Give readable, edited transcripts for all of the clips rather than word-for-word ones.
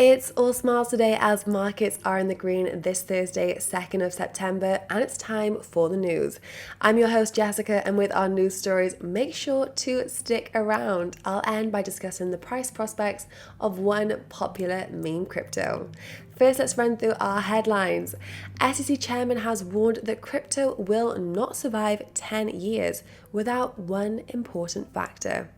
It's all smiles today as markets are in the green this Thursday, 2nd of September, and it's time for the news. I'm your host, Jessica, and with our news stories, make sure to stick around. I'll end by discussing the price prospects of one popular meme crypto. First, let's run through our headlines. SEC chairman has warned that crypto will not survive 10 years without one important factor.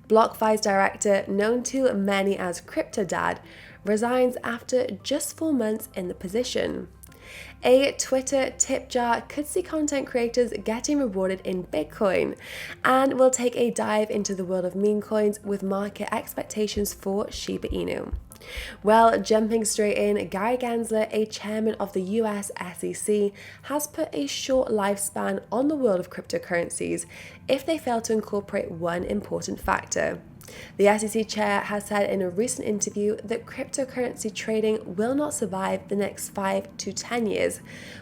BlockFi's director, known to many as Crypto Dad, resigns after just 4 months in the position. A Twitter tip jar could see content creators getting rewarded in Bitcoin, and we'll take a dive into the world of meme coins with market expectations for Shiba Inu. Well, jumping straight in, Gary Gensler, a chairman of the US SEC, has put a short lifespan on the world of cryptocurrencies if they fail to incorporate one important factor. The SEC chair has said in a recent interview that cryptocurrency trading will not survive the next 5 to 10 years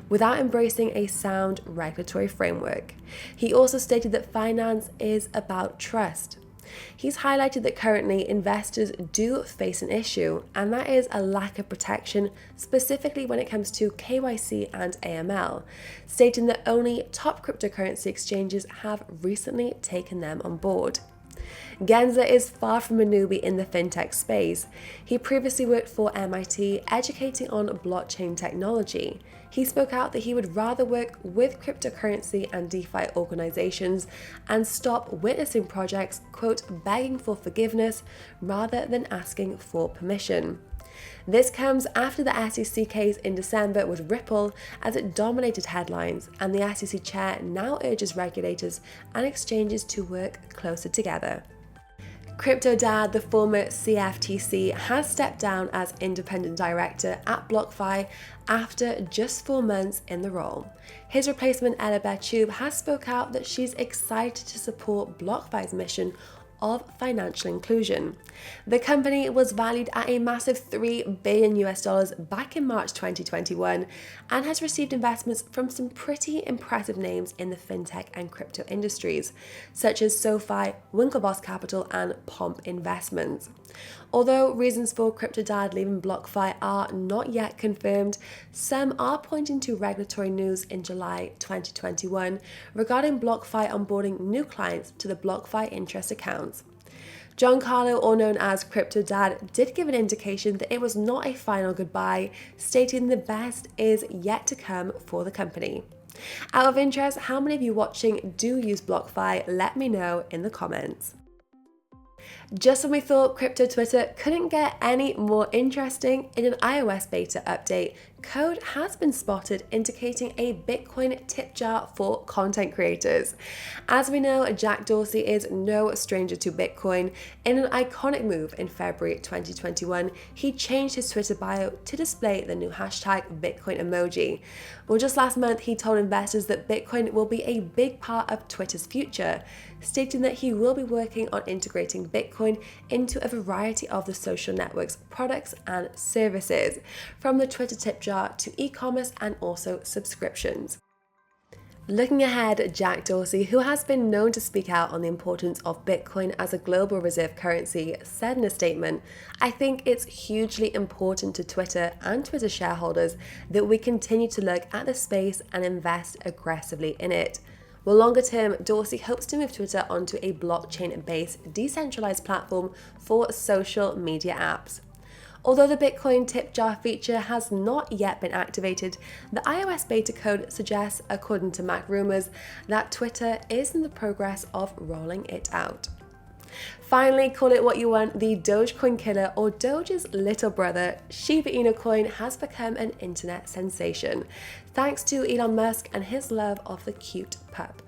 without embracing a sound regulatory framework. He also stated that finance is about trust. He's highlighted that currently investors do face an issue, and that is a lack of protection, specifically when it comes to KYC and AML, stating that only top cryptocurrency exchanges have recently taken them on board. Gensler is far from a newbie in the fintech space. He previously worked for MIT, educating on blockchain technology. He spoke out that he would rather work with cryptocurrency and DeFi organizations and stop witnessing projects, quote, begging for forgiveness rather than asking for permission. This comes after the SEC case in December with Ripple as it dominated headlines, and the SEC chair now urges regulators and exchanges to work closer together. Crypto Dad, the former CFTC, has stepped down as independent director at BlockFi after just 4 months in the role. His replacement, Ella has spoke out that she's excited to support BlockFi's mission of financial inclusion. The company was valued at a massive $3 billion back in March 2021 and has received investments from some pretty impressive names in the fintech and crypto industries, such as SoFi, Winklevoss Capital, and Pomp Investments. Although reasons for Crypto Dad leaving BlockFi are not yet confirmed, some are pointing to regulatory news in July 2021 regarding BlockFi onboarding new clients to the BlockFi interest accounts. Giancarlo, or known as Crypto Dad, did give an indication that it was not a final goodbye, stating the best is yet to come for the company. Out of interest, how many of you watching do use BlockFi? Let me know in the comments. Just when we thought crypto Twitter couldn't get any more interesting, in an iOS beta update, code has been spotted indicating a Bitcoin tip jar for content creators. As we know, Jack Dorsey is no stranger to Bitcoin. In an iconic move in February 2021, he changed his Twitter bio to display the new hashtag Bitcoin emoji. Well, just last month, he told investors that Bitcoin will be a big part of Twitter's future, stating that he will be working on integrating Bitcoin into a variety of the social network's products and services, from the Twitter tip jar to e-commerce and also subscriptions. Looking ahead, Jack Dorsey, who has been known to speak out on the importance of Bitcoin as a global reserve currency, said in a statement, "I think it's hugely important to Twitter and Twitter shareholders that we continue to look at the space and invest aggressively in it." Well, longer term, Dorsey hopes to move Twitter onto a blockchain-based decentralized platform for social media apps. Although the Bitcoin tip jar feature has not yet been activated, the iOS beta code suggests, according to Mac Rumors, that Twitter is in the progress of rolling it out. Finally, call it what you want, the Dogecoin killer, or Doge's little brother, Shiba Inu coin, has become an internet sensation, thanks to Elon Musk and his love of the cute pup.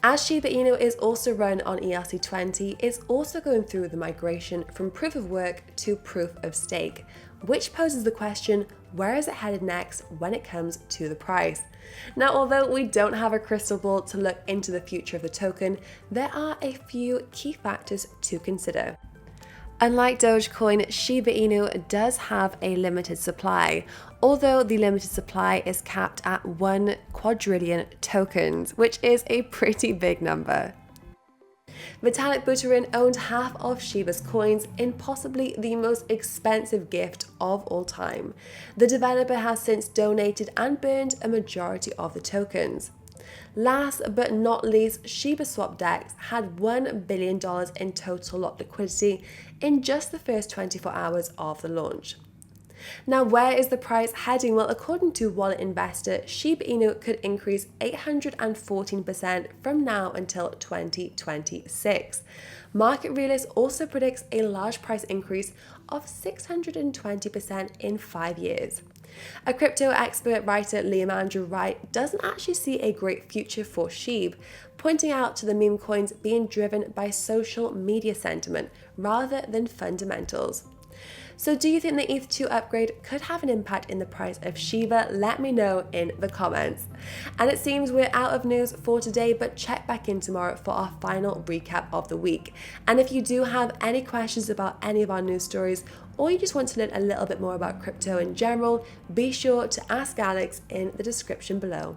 As Shiba Inu is also run on ERC20, it's also going through the migration from proof of work to proof of stake, which poses the question, where is it headed next when it comes to the price? Now, although we don't have a crystal ball to look into the future of the token, there are a few key factors to consider. Unlike Dogecoin, Shiba Inu does have a limited supply, although the limited supply is capped at 1 quadrillion tokens, which is a pretty big number. Vitalik Buterin owned half of Shiba's coins in possibly the most expensive gift of all time. The developer has since donated and burned a majority of the tokens. Last but not least, Shiba swap DEX had $1 billion in total lot liquidity in just the first 24 hours of the launch. Now, where is the price heading? Well, according to wallet investor, Shiba Inu could increase 814% from now until 2026. Market Realist also predicts a large price increase of 620% in 5 years. A crypto expert writer, Liam Andrew Wright, doesn't actually see a great future for SHIB, pointing out to the meme coins being driven by social media sentiment rather than fundamentals. So do you think the ETH2 upgrade could have an impact in the price of Shiba? Let me know in the comments. And it seems we're out of news for today, but check back in tomorrow for our final recap of the week. And if you do have any questions about any of our news stories, or you just want to learn a little bit more about crypto in general, be sure to ask Alex in the description below.